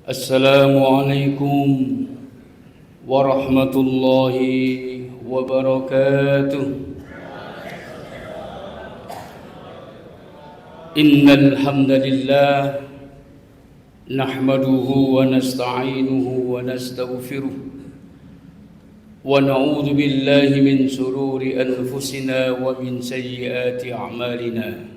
Assalamualaikum warahmatullahi wabarakatuh. Innal hamdalillah nahmaduhu wa nasta'inuhu wa nastaghfiruh wa na'udzu billahi min shururi anfusina wa min sayyiati a'malina.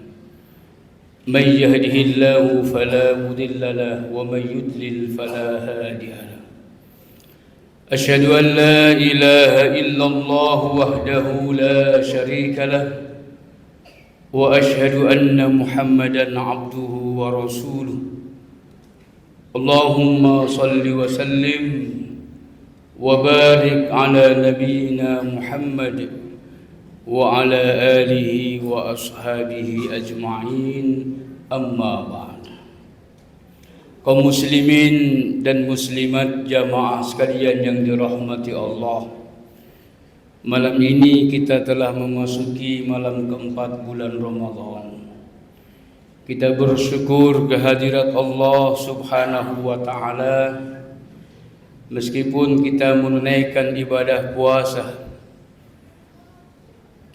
من يهده الله فلا مضل له ومن يضلل فلا هادي له أشهد أن لا إله إلا الله وحده لا شريك له وأشهد أن محمدا عبده ورسوله اللهم صل وسلم وبارك على نبينا محمد وعلى آله وأصحابه أجمعين amma ba'd. Kaum muslimin dan muslimat jamaah sekalian yang dirahmati Allah, malam ini kita telah memasuki malam keempat bulan Ramadan. Kita bersyukur kehadirat Allah subhanahu wa ta'ala. Meskipun kita menunaikan ibadah puasa,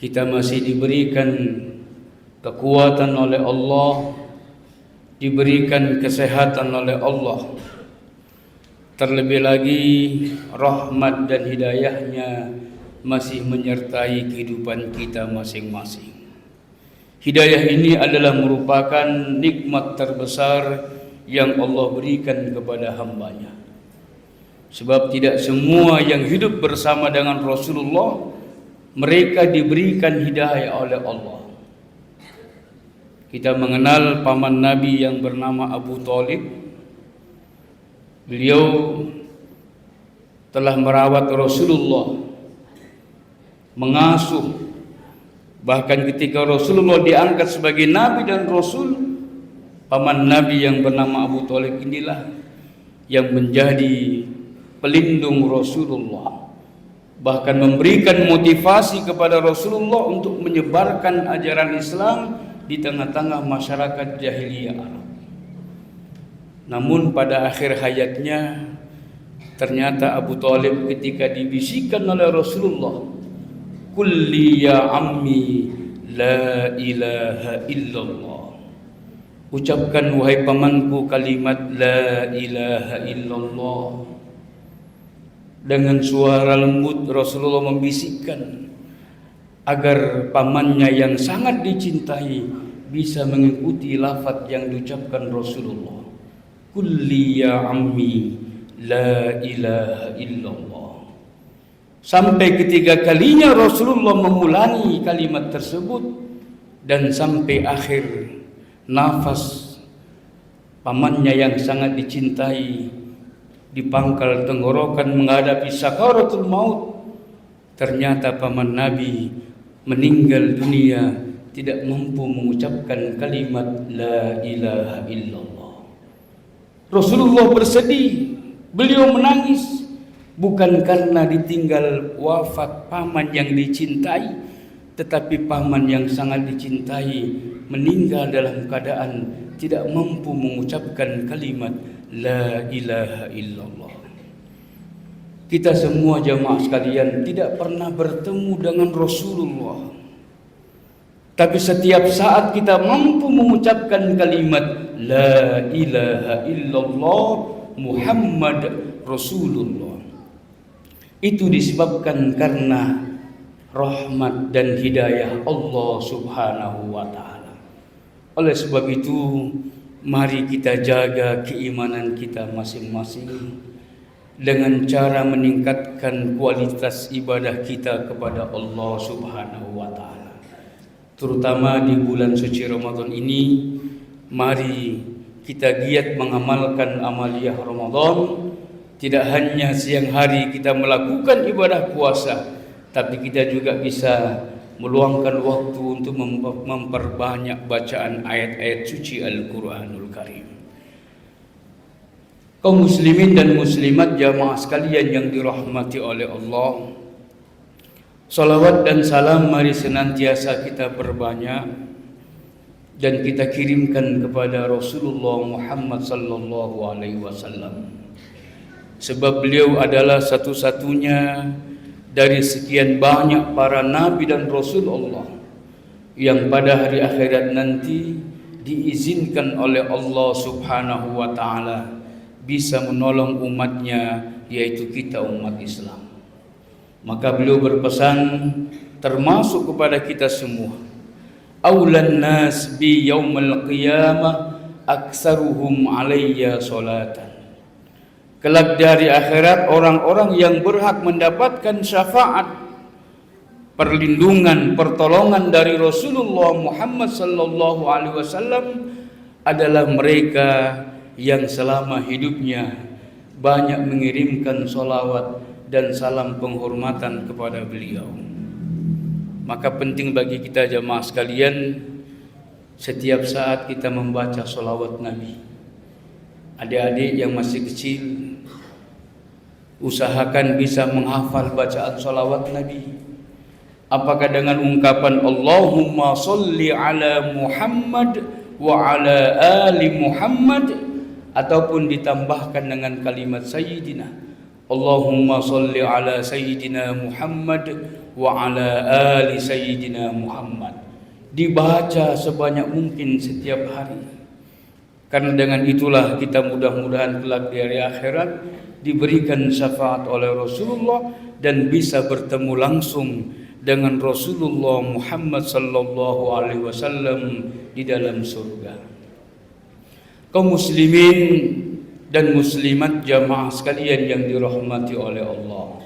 kita masih diberikan kekuatan oleh Allah, diberikan kesehatan oleh Allah. Terlebih lagi rahmat dan hidayahnya masih menyertai kehidupan kita masing-masing. Hidayah ini adalah merupakan nikmat terbesar yang Allah berikan kepada hambanya. Sebab tidak semua yang hidup bersama dengan Rasulullah mereka diberikan hidayah oleh Allah. Kita mengenal paman Nabi yang bernama Abu Thalib. Beliau telah merawat Rasulullah, mengasuh. Bahkan ketika Rasulullah diangkat sebagai Nabi dan Rasul, paman Nabi yang bernama Abu Thalib inilah yang menjadi pelindung Rasulullah. Bahkan memberikan motivasi kepada Rasulullah untuk menyebarkan ajaran Islam di tengah-tengah masyarakat jahiliyah Arab. Namun pada akhir hayatnya ternyata Abu Thalib ketika dibisikkan oleh Rasulullah, "Kulli ya ammi la ilaha illallah." Ucapkan wahai pamanku kalimat la ilaha illallah. Dengan suara lembut Rasulullah membisikkan agar pamannya yang sangat dicintai bisa mengikuti lafaz yang diucapkan Rasulullah. Kulli ya ammi la ilaha illallah. Sampai ketiga kalinya Rasulullah mengulangi kalimat tersebut, dan sampai akhir nafas pamannya yang sangat dicintai di pangkal tenggorokan menghadapi sakaratul maut, ternyata paman Nabi meninggal dunia tidak mampu mengucapkan kalimat la ilaha illallah. Rasulullah bersedih, beliau menangis, bukan karena ditinggal wafat paman yang dicintai, tetapi paman yang sangat dicintai meninggal dalam keadaan tidak mampu mengucapkan kalimat la ilaha illallah. Kita semua jamaah sekalian tidak pernah bertemu dengan Rasulullah, tapi setiap saat kita mampu mengucapkan kalimat la ilaha illallah Muhammad Rasulullah. Itu disebabkan karena rahmat dan hidayah Allah subhanahu wa ta'ala. Oleh sebab itu, mari kita jaga keimanan kita masing-masing dengan cara meningkatkan kualitas ibadah kita kepada Allah subhanahu wa ta'ala. Terutama di bulan suci Ramadan ini, mari kita giat mengamalkan amaliyah Ramadan. Tidak hanya siang hari kita melakukan ibadah puasa, tapi kita juga bisa meluangkan waktu untuk memperbanyak bacaan ayat-ayat suci Al-Quranul Karim. Kaum muslimin dan muslimat jamaah sekalian yang dirahmati oleh Allah, salawat dan salam mari senantiasa kita perbanyak dan kita kirimkan kepada Rasulullah Muhammad sallallahu alaihi wasallam. Sebab beliau adalah satu-satunya dari sekian banyak para nabi dan rasul Allah yang pada hari akhirat nanti diizinkan oleh Allah Subhanahu wa taala bisa menolong umatnya, yaitu kita umat Islam. Maka beliau berpesan termasuk kepada kita semua, aulan nas bi yaumil qiyamah aksaruhum alayya salatan. Kelak dari akhirat orang-orang yang berhak mendapatkan syafaat, perlindungan, pertolongan dari Rasulullah Muhammad sallallahu alaihi wasallam adalah mereka yang selama hidupnya banyak mengirimkan sholawat dan salam penghormatan kepada beliau. Maka penting bagi kita jamaah sekalian, setiap saat kita membaca sholawat Nabi. Adik-adik yang masih kecil, usahakan bisa menghafal bacaan sholawat Nabi. Apakah dengan ungkapan Allahumma sholli ala Muhammad wa ala ali Muhammad, ataupun ditambahkan dengan kalimat Sayyidina, Allahumma sholli ala Sayyidina Muhammad wa ala ali Sayyidina Muhammad. Dibaca sebanyak mungkin setiap hari. Karena dengan itulah kita mudah-mudahan kelak di hari akhirat diberikan syafaat oleh Rasulullah dan bisa bertemu langsung dengan Rasulullah Muhammad sallallahu alaihi wasallam di dalam surga. Kaum muslimin dan muslimat jamaah sekalian yang dirahmati oleh Allah.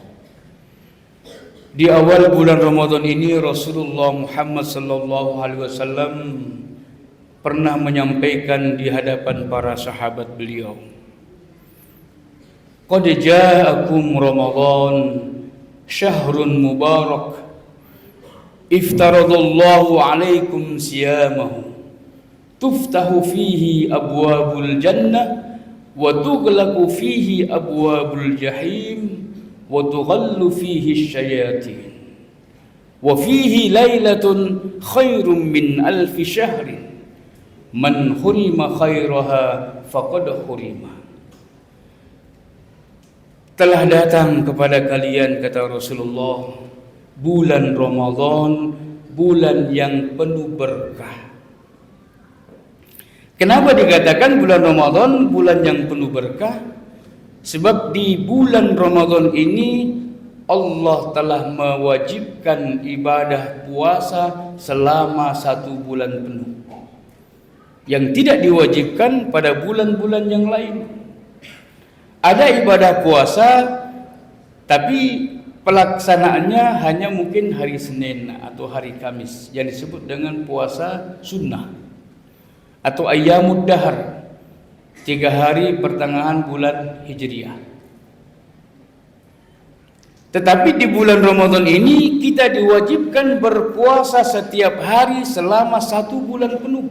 Di awal bulan Ramadan ini Rasulullah Muhammad sallallahu alaihi wasallam pernah menyampaikan di hadapan para sahabat beliau, qad ja'akum Ramadan syahrun mubarak iftaradallahu alaikum siyamahu tuftahu fihi abwabul jannah wa tughlaqu fihi abwabul jahim wa tughallu fihi syayatin wa fihi lailatun khairum min alfi syahrin man hurima khairaha faqad hurima. Telah datang kepada kalian, kata Rasulullah, bulan Ramadan, bulan yang penuh berkah. Kenapa dikatakan bulan Ramadan bulan yang penuh berkah? Sebab di bulan Ramadan ini Allah telah mewajibkan ibadah puasa selama 1 bulan penuh, yang tidak diwajibkan pada bulan-bulan yang lain. Ada ibadah puasa, tapi pelaksanaannya hanya mungkin hari Senin atau hari Kamis, yang disebut dengan puasa sunnah atau ayyamud dahar, 3 hari pertengahan bulan Hijriah. Tetapi di bulan Ramadan ini kita diwajibkan berpuasa setiap hari selama 1 bulan penuh.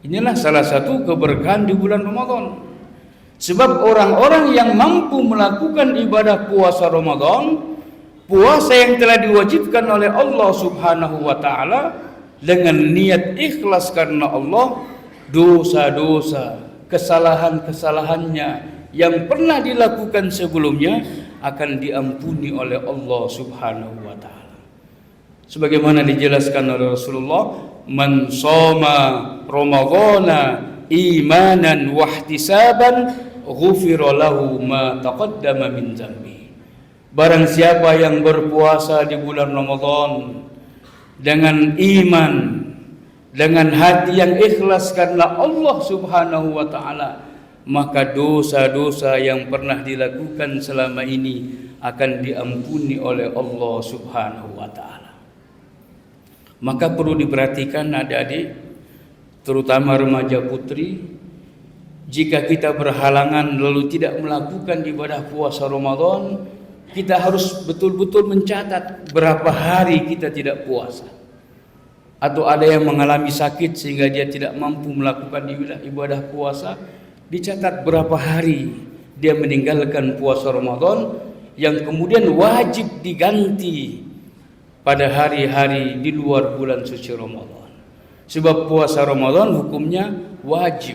Inilah salah satu keberkahan di bulan Ramadan. Sebab orang-orang yang mampu melakukan ibadah puasa Ramadan, puasa yang telah diwajibkan oleh Allah Subhanahu wa taala, dengan niat ikhlas karena Allah, dosa-dosa, kesalahan-kesalahannya yang pernah dilakukan sebelumnya akan diampuni oleh Allah Subhanahu wa taala. Sebagaimana dijelaskan oleh Rasulullah, man shoma ramadhana imanan wahtisaban ghufira lahu ma taqaddama min dzambi. Barang siapa yang berpuasa di bulan Ramadan dengan iman, dengan hati yang ikhlas karena Allah Subhanahu wa taala, maka dosa-dosa yang pernah dilakukan selama ini akan diampuni oleh Allah Subhanahu wa taala. Maka perlu diperhatikan adik-adik, terutama remaja putri, jika kita berhalangan lalu tidak melakukan ibadah puasa Ramadan, kita harus betul-betul mencatat berapa hari kita tidak puasa. Atau ada yang mengalami sakit sehingga dia tidak mampu melakukan ibadah puasa, dicatat berapa hari dia meninggalkan puasa Ramadan yang kemudian wajib diganti pada hari-hari di luar bulan suci Ramadan. Sebab puasa Ramadan hukumnya wajib.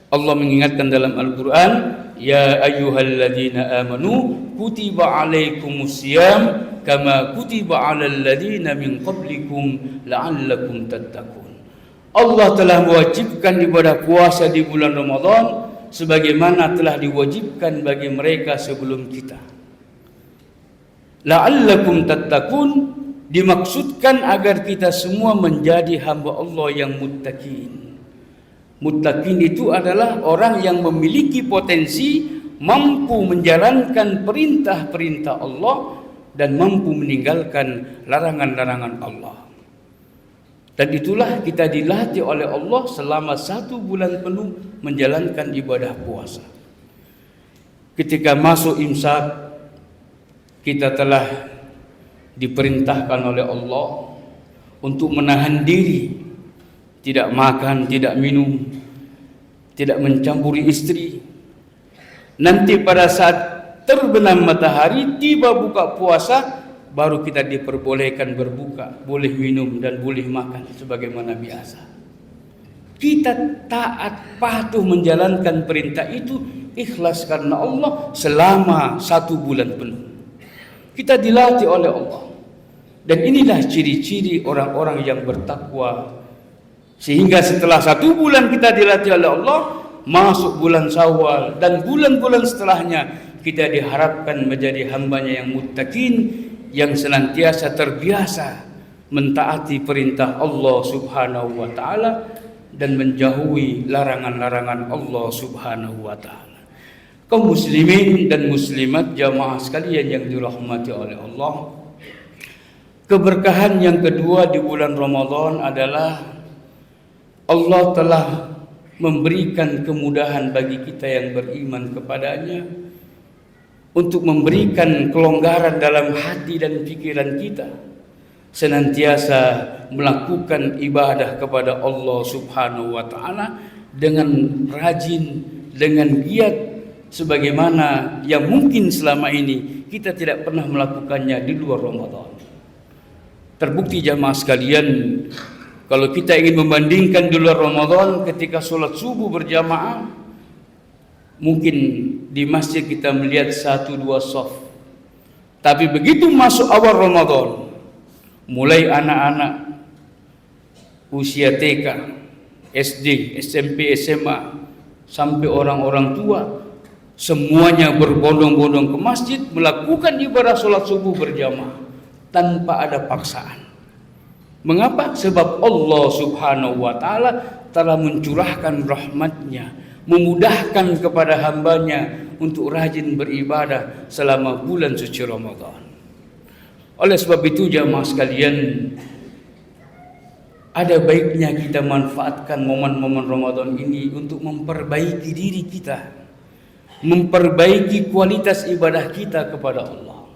Allah mengingatkan dalam Al-Quran, ya ayyuhalladzina amanu kutiba alaikumusiyam kama kutiba alal ladzina min qablikum la'allakum tattaqun. Allah telah mewajibkan ibadah puasa di bulan Ramadan sebagaimana telah diwajibkan bagi mereka sebelum kita. La'allakum tattaqun dimaksudkan agar kita semua menjadi hamba Allah yang muttaqin. Muttaqin itu adalah orang yang memiliki potensi mampu menjalankan perintah-perintah Allah dan mampu meninggalkan larangan-larangan Allah. Dan itulah kita dilatih oleh Allah selama 1 bulan penuh menjalankan ibadah puasa. Ketika masuk imsak, kita telah diperintahkan oleh Allah untuk menahan diri, tidak makan, tidak minum, tidak mencampuri istri. Nanti pada saat terbenam matahari, tiba buka puasa, baru kita diperbolehkan berbuka, boleh minum dan boleh makan sebagaimana biasa. Kita taat patuh menjalankan perintah itu ikhlas karena Allah selama 1 bulan penuh. Kita dilatih oleh Allah. Dan inilah ciri-ciri orang-orang yang bertakwa. Sehingga setelah 1 bulan kita dilatih oleh Allah, masuk bulan Syawal dan bulan-bulan setelahnya, kita diharapkan menjadi hambanya yang muttaqin, yang senantiasa terbiasa mentaati perintah Allah Subhanahu wa taala dan menjauhi larangan-larangan Allah Subhanahu wa taala. Kaum muslimin dan muslimat jamaah sekalian yang dirahmati oleh Allah, keberkahan yang kedua di bulan Ramadan adalah Allah telah memberikan kemudahan bagi kita yang beriman kepadanya untuk memberikan kelonggaran dalam hati dan pikiran kita, senantiasa melakukan ibadah kepada Allah Subhanahu wa taala dengan rajin, dengan giat, sebagaimana yang mungkin selama ini kita tidak pernah melakukannya di luar Ramadan. Terbukti jamaah sekalian, kalau kita ingin membandingkan di luar Ramadan ketika sholat subuh berjamaah, mungkin di masjid kita melihat 1-2 shaf. Tapi begitu masuk awal Ramadan, mulai anak-anak usia TK, SD, SMP, SMA, sampai orang-orang tua, semuanya berbondong-bondong ke masjid melakukan ibadah sholat subuh berjamaah tanpa ada paksaan. Mengapa? Sebab Allah Subhanahu wa taala telah mencurahkan rahmatnya, memudahkan kepada hambanya untuk rajin beribadah selama bulan suci Ramadan. Oleh sebab itu jamaah sekalian, ada baiknya kita manfaatkan momen-momen Ramadan ini untuk memperbaiki diri kita, memperbaiki kualitas ibadah kita kepada Allah.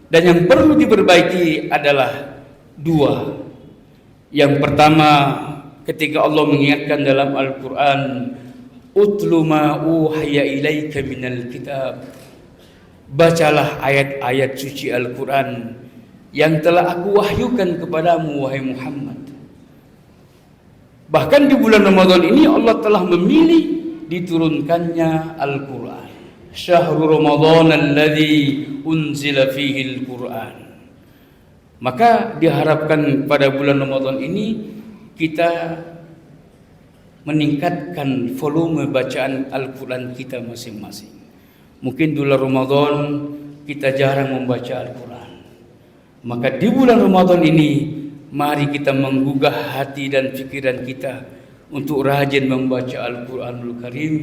Dan yang perlu diperbaiki adalah 2. Yang pertama, ketika Allah mengingatkan dalam Al-Quran, utlu ma uhiya ilaika minal kitab, bacalah ayat-ayat suci Al-Quran yang telah aku wahyukan kepadamu wahai Muhammad. Bahkan di bulan Ramadan ini Allah telah memilih diturunkannya Al-Quran. Syahrul Ramadan alladzi unzila fihi Al-Quran. Maka diharapkan pada bulan Ramadan ini kita meningkatkan volume bacaan Al-Quran kita masing-masing. Mungkin di bulan Ramadan kita jarang membaca Al-Quran. Maka di bulan Ramadan ini mari kita menggugah hati dan pikiran kita untuk rajin membaca Al-Quranul Karim,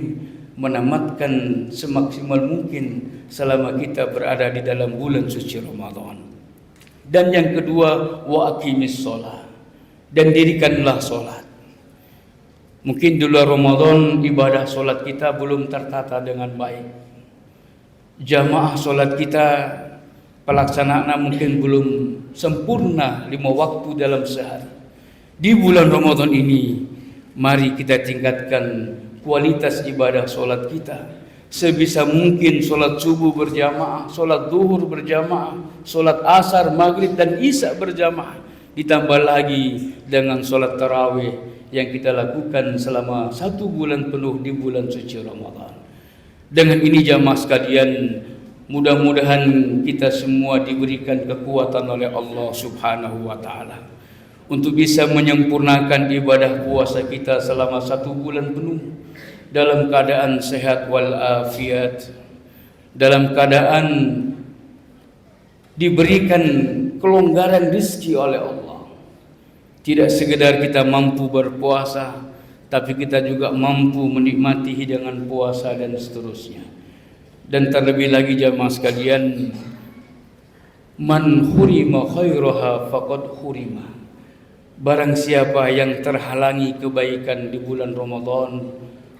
menamatkan semaksimal mungkin selama kita berada di dalam bulan suci Ramadan. Dan yang kedua, wa aqimis shalah, dan dirikanlah salat. Mungkin di luar Ramadan ibadah salat kita belum tertata dengan baik. Jamaah salat kita pelaksanaan mungkin belum sempurna 5 waktu dalam sehari. Di bulan Ramadan ini mari kita tingkatkan kualitas ibadah salat kita. Sebisa mungkin salat subuh berjamaah, salat zuhur berjamaah, salat asar, maghrib dan isya berjamaah. ditambah lagi dengan sholat tarawih yang kita lakukan selama 1 bulan penuh di bulan suci Ramadan. Dengan ini jamaah sekalian, mudah-mudahan kita semua diberikan kekuatan oleh Allah Subhanahu wa taala untuk bisa menyempurnakan ibadah puasa kita selama 1 bulan penuh dalam keadaan sehat walafiat, dalam keadaan diberikan kelonggaran rezeki oleh Allah. Tidak sekedar kita mampu berpuasa, tapi kita juga mampu menikmati hidangan puasa dan seterusnya. Dan terlebih lagi jamaah sekalian, man hurima khairaha faqad hurima. Barang siapa yang terhalangi kebaikan di bulan Ramadan,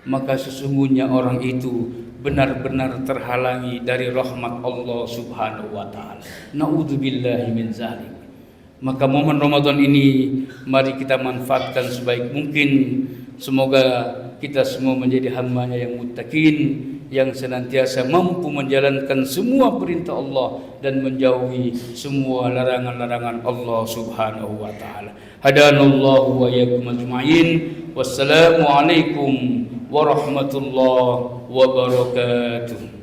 maka sesungguhnya orang itu benar-benar terhalangi dari rahmat Allah Subhanahu wa taala. Na'udzubillahi min zalik. Maka momen Ramadan ini mari kita manfaatkan sebaik mungkin. Semoga kita semua menjadi hamba-Nya yang muttaqin, yang senantiasa mampu menjalankan semua perintah Allah dan menjauhi semua larangan-larangan Allah Subhanahu wa taala. Hadanallahu wa iyyakum ajma'in. Wassalamu alaikum warahmatullahi wabarakatuh.